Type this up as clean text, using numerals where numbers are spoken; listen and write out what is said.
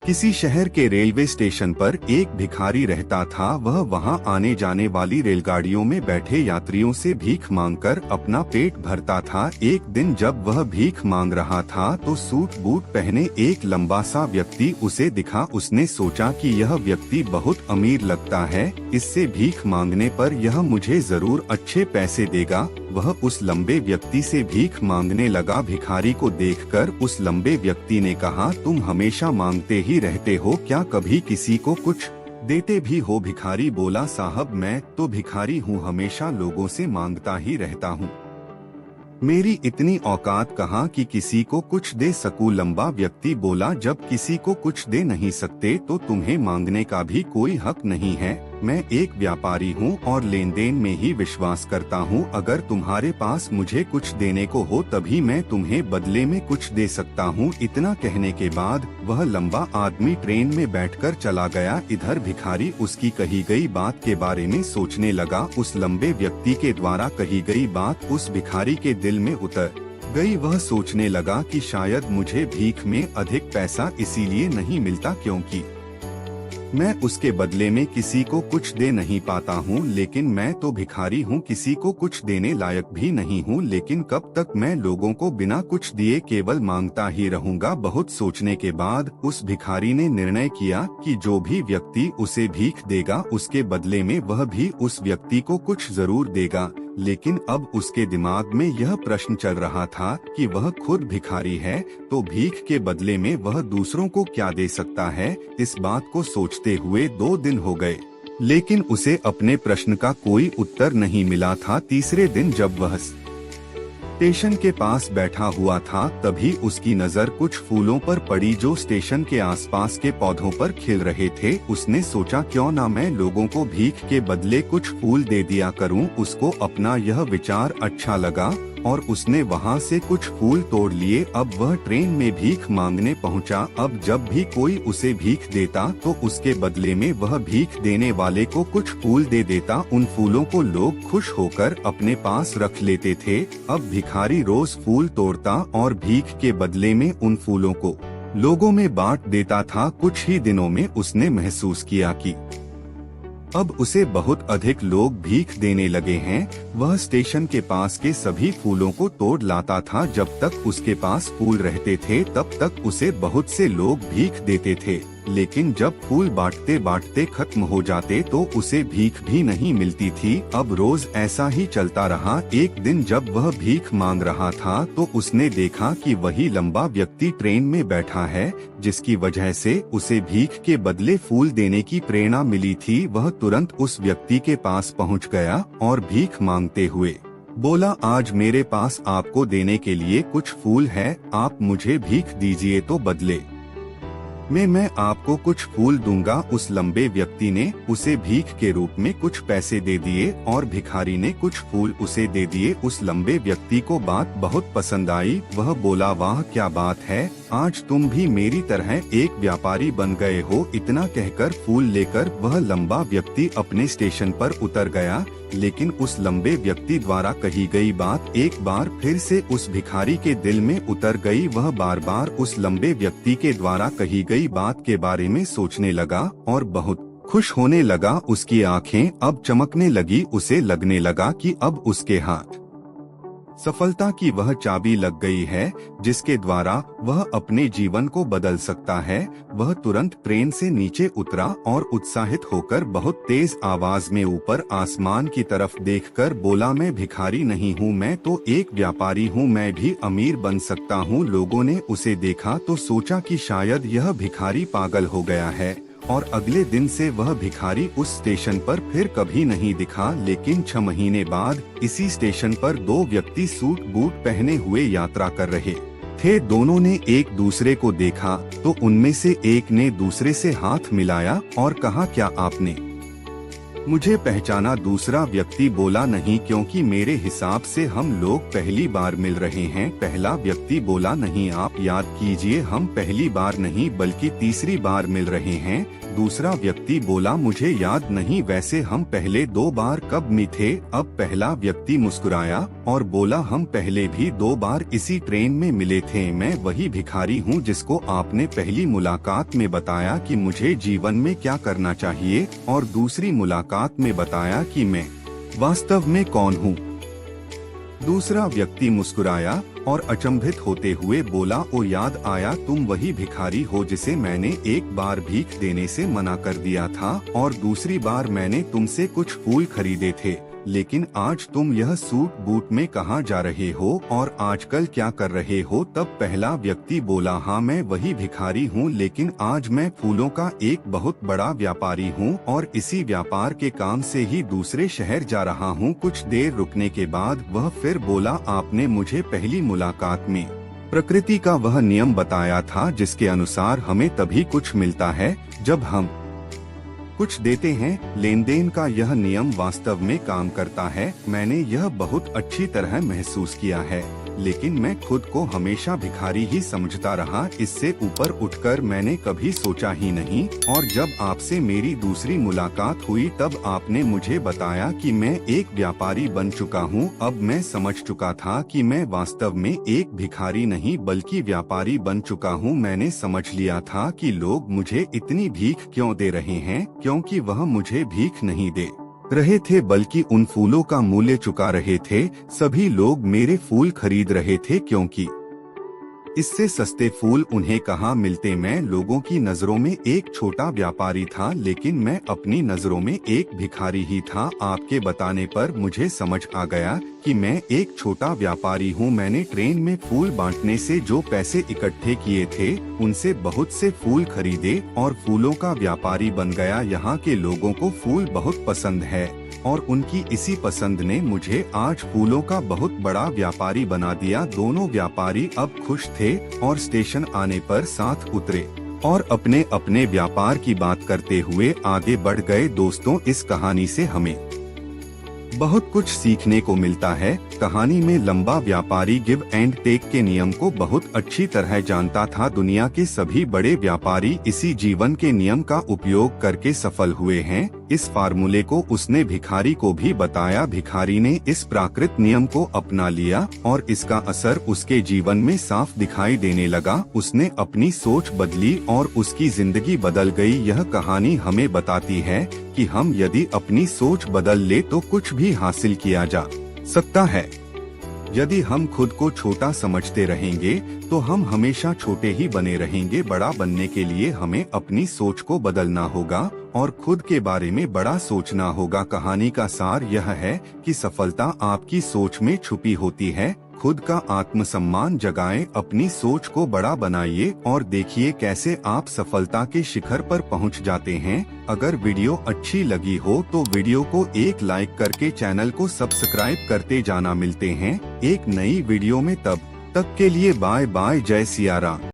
किसी शहर के रेलवे स्टेशन पर एक भिखारी रहता था। वह वहां आने जाने वाली रेलगाड़ियों में बैठे यात्रियों से भीख मांगकर अपना पेट भरता था। एक दिन जब वह भीख मांग रहा था तो सूट बूट पहने एक लंबा सा व्यक्ति उसे दिखा। उसने सोचा कि यह व्यक्ति बहुत अमीर लगता है, इससे भीख मांगने पर यह मुझे जरूर अच्छे पैसे देगा। वह उस लंबे व्यक्ति से भीख मांगने लगा। भिखारी को देखकर उस लंबे व्यक्ति ने कहा, तुम हमेशा मांगते ही रहते हो, क्या कभी किसी को कुछ देते भी हो? भिखारी बोला, साहब मैं तो भिखारी हूँ, हमेशा लोगों से मांगता ही रहता हूँ, मेरी इतनी औकात कहाँ कि किसी को कुछ दे सकूं। लंबा व्यक्ति बोला, जब किसी को कुछ दे नहीं सकते तो तुम्हें मांगने का भी कोई हक नहीं है। मैं एक व्यापारी हूँ और लेन देन में ही विश्वास करता हूँ। अगर तुम्हारे पास मुझे कुछ देने को हो तभी मैं तुम्हें बदले में कुछ दे सकता हूँ। इतना कहने के बाद वह लंबा आदमी ट्रेन में बैठकर चला गया। इधर भिखारी उसकी कही गई बात के बारे में सोचने लगा। उस लंबे व्यक्ति के द्वारा कही गई बात उस भिखारी के दिल में उतर गई। वह सोचने लगा कि शायद मुझे भीख में अधिक पैसा इसीलिए नहीं मिलता क्योंकि मैं उसके बदले में किसी को कुछ दे नहीं पाता हूँ। लेकिन मैं तो भिखारी हूँ, किसी को कुछ देने लायक भी नहीं हूँ। लेकिन कब तक मैं लोगों को बिना कुछ दिए केवल मांगता ही रहूँगा? बहुत सोचने के बाद उस भिखारी ने निर्णय किया कि जो भी व्यक्ति उसे भीख देगा उसके बदले में वह भी उस व्यक्ति को कुछ जरूर देगा। लेकिन अब उसके दिमाग में यह प्रश्न चल रहा था कि वह खुद भिखारी है तो भीख के बदले में वह दूसरों को क्या दे सकता है। इस बात को सोचते हुए 2 दिन हो गए, लेकिन उसे अपने प्रश्न का कोई उत्तर नहीं मिला था। तीसरे दिन जब वह स्टेशन के पास बैठा हुआ था तभी उसकी नजर कुछ फूलों पर पड़ी जो स्टेशन के आसपास के पौधों पर खिल रहे थे। उसने सोचा, क्यों ना मैं लोगों को भीख के बदले कुछ फूल दे दिया करूं। उसको अपना यह विचार अच्छा लगा और उसने वहां से कुछ फूल तोड़ लिए। अब वह ट्रेन में भीख मांगने पहुंचा। अब जब भी कोई उसे भीख देता तो उसके बदले में वह भीख देने वाले को कुछ फूल दे देता। उन फूलों को लोग खुश होकर अपने पास रख लेते थे। अब भिखारी रोज फूल तोड़ता और भीख के बदले में उन फूलों को लोगों में बांट देता था। कुछ ही दिनों में उसने महसूस किया कि अब उसे बहुत अधिक लोग भीख देने लगे हैं। वह स्टेशन के पास के सभी फूलों को तोड़ लाता था। जब तक उसके पास फूल रहते थे तब तक उसे बहुत से लोग भीख देते थे। लेकिन जब फूल बांटते बांटते खत्म हो जाते तो उसे भीख भी नहीं मिलती थी। अब रोज ऐसा ही चलता रहा। एक दिन जब वह भीख मांग रहा था तो उसने देखा कि वही लंबा व्यक्ति ट्रेन में बैठा है, जिसकी वजह से उसे भीख के बदले फूल देने की प्रेरणा मिली थी। वह तुरंत उस व्यक्ति के पास पहुंच गया और भीख मांगते हुए बोला, आज मेरे पास आपको देने के लिए कुछ फूल है, आप मुझे भीख दीजिए तो बदले मैं आपको कुछ फूल दूंगा। उस लंबे व्यक्ति ने उसे भीख के रूप में कुछ पैसे दे दिए और भिखारी ने कुछ फूल उसे दे दिए। उस लंबे व्यक्ति को बात बहुत पसंद आई। वह बोला, वाह क्या बात है, आज तुम भी मेरी तरह एक व्यापारी बन गए हो। इतना कहकर फूल लेकर वह लंबा व्यक्ति अपने स्टेशन पर उतर गया। लेकिन उस लंबे व्यक्ति द्वारा कही गई बात एक बार फिर से उस भिखारी के दिल में उतर गई। वह बार बार उस लंबे व्यक्ति के द्वारा कही गई बात के बारे में सोचने लगा और बहुत खुश होने लगा। उसकी आंखें अब चमकने लगी। उसे लगने लगा कि अब उसके हाथ सफलता की वह चाबी लग गई है जिसके द्वारा वह अपने जीवन को बदल सकता है। वह तुरंत ट्रेन से नीचे उतरा और उत्साहित होकर बहुत तेज आवाज में ऊपर आसमान की तरफ देखकर बोला, मैं भिखारी नहीं हूँ, मैं तो एक व्यापारी हूँ, मैं भी अमीर बन सकता हूँ। लोगों ने उसे देखा तो सोचा कि शायद यह भिखारी पागल हो गया है और अगले दिन से वह भिखारी उस स्टेशन पर फिर कभी नहीं दिखा। लेकिन 6 महीने बाद इसी स्टेशन पर 2 व्यक्ति सूट बूट पहने हुए यात्रा कर रहे थे। दोनों ने एक दूसरे को देखा तो उनमें से एक ने दूसरे से हाथ मिलाया और कहा, क्या आपने मुझे पहचाना? दूसरा व्यक्ति बोला, नहीं, क्योंकि मेरे हिसाब से हम लोग पहली बार मिल रहे हैं। पहला व्यक्ति बोला, नहीं, आप याद कीजिए, हम पहली बार नहीं बल्कि तीसरी बार मिल रहे हैं। दूसरा व्यक्ति बोला, मुझे याद नहीं, वैसे हम पहले 2 बार कब मिले थे? अब पहला व्यक्ति मुस्कुराया और बोला, हम पहले भी 2 बार इसी ट्रेन में मिले थे। मैं वही भिखारी हूँ जिसको आपने पहली मुलाकात में बताया कि मुझे जीवन में क्या करना चाहिए और दूसरी मुलाकात में बताया कि मैं वास्तव में कौन हूँ। दूसरा व्यक्ति मुस्कुराया और अचंभित होते हुए बोला, ओ याद आया, तुम वही भिखारी हो जिसे मैंने एक बार भीख देने से मना कर दिया था और दूसरी बार मैंने तुमसे कुछ फूल खरीदे थे। लेकिन आज तुम यह सूट बूट में कहाँ जा रहे हो और आजकल क्या कर रहे हो? तब पहला व्यक्ति बोला, हाँ, मैं वही भिखारी हूँ, लेकिन आज मैं फूलों का एक बहुत बड़ा व्यापारी हूँ और इसी व्यापार के काम से ही दूसरे शहर जा रहा हूँ। कुछ देर रुकने के बाद वह फिर बोला, आपने मुझे पहली मुलाकात में प्रकृति का वह नियम बताया था जिसके अनुसार हमें तभी कुछ मिलता है जब हम कुछ देते हैं। लेन देन का यह नियम वास्तव में काम करता है। मैंने यह बहुत अच्छी तरह महसूस किया है, लेकिन मैं खुद को हमेशा भिखारी ही समझता रहा। इससे ऊपर उठकर मैंने कभी सोचा ही नहीं। और जब आपसे मेरी दूसरी मुलाकात हुई तब आपने मुझे बताया कि मैं एक व्यापारी बन चुका हूँ। अब मैं समझ चुका था कि मैं वास्तव में एक भिखारी नहीं बल्कि व्यापारी बन चुका हूँ। मैंने समझ लिया था कि लोग मुझे इतनी भीख क्यों दे रहे हैं, क्योंकि वह मुझे भीख नहीं दे रहे थे बल्कि उन फूलों का मूल्य चुका रहे थे। सभी लोग मेरे फूल खरीद रहे थे क्योंकि इससे सस्ते फूल उन्हें कहाँ मिलते। मैं लोगों की नजरों में एक छोटा व्यापारी था, लेकिन मैं अपनी नजरों में एक भिखारी ही था। आपके बताने पर मुझे समझ आ गया कि मैं एक छोटा व्यापारी हूँ। मैंने ट्रेन में फूल बांटने से जो पैसे इकट्ठे किए थे उनसे बहुत से फूल खरीदे और फूलों का व्यापारी बन गया। यहाँ के लोगों को फूल बहुत पसंद है और उनकी इसी पसंद ने मुझे आज फूलों का बहुत बड़ा व्यापारी बना दिया। दोनों व्यापारी अब खुश थे और स्टेशन आने पर साथ उतरे और अपने अपने व्यापार की बात करते हुए आगे बढ़ गए। दोस्तों, इस कहानी से हमें बहुत कुछ सीखने को मिलता है। कहानी में लंबा व्यापारी गिव एंड टेक के नियम को बहुत अच्छी तरह जानता था। दुनिया के सभी बड़े व्यापारी इसी जीवन के नियम का उपयोग करके सफल हुए हैं। इस फार्मूले को उसने भिखारी को भी बताया। भिखारी ने इस प्राकृत नियम को अपना लिया और इसका असर उसके जीवन में साफ दिखाई देने लगा। उसने अपनी सोच बदली और उसकी जिंदगी बदल गई। यह कहानी हमें बताती है कि हम यदि अपनी सोच बदल ले तो कुछ भी हासिल किया जा सकता है। यदि हम खुद को छोटा समझते रहेंगे तो हम हमेशा छोटे ही बने रहेंगे। बड़ा बनने के लिए हमें अपनी सोच को बदलना होगा और खुद के बारे में बड़ा सोचना होगा। कहानी का सार यह है कि सफलता आपकी सोच में छुपी होती है। खुद का आत्मसम्मान जगाएं, अपनी सोच को बड़ा बनाइए और देखिए कैसे आप सफलता के शिखर पर पहुंच जाते हैं। अगर वीडियो अच्छी लगी हो तो वीडियो को एक लाइक करके चैनल को सब्सक्राइब करते जाना। मिलते हैं एक नई वीडियो में, तब तक के लिए बाय बाय। जय सिया राम।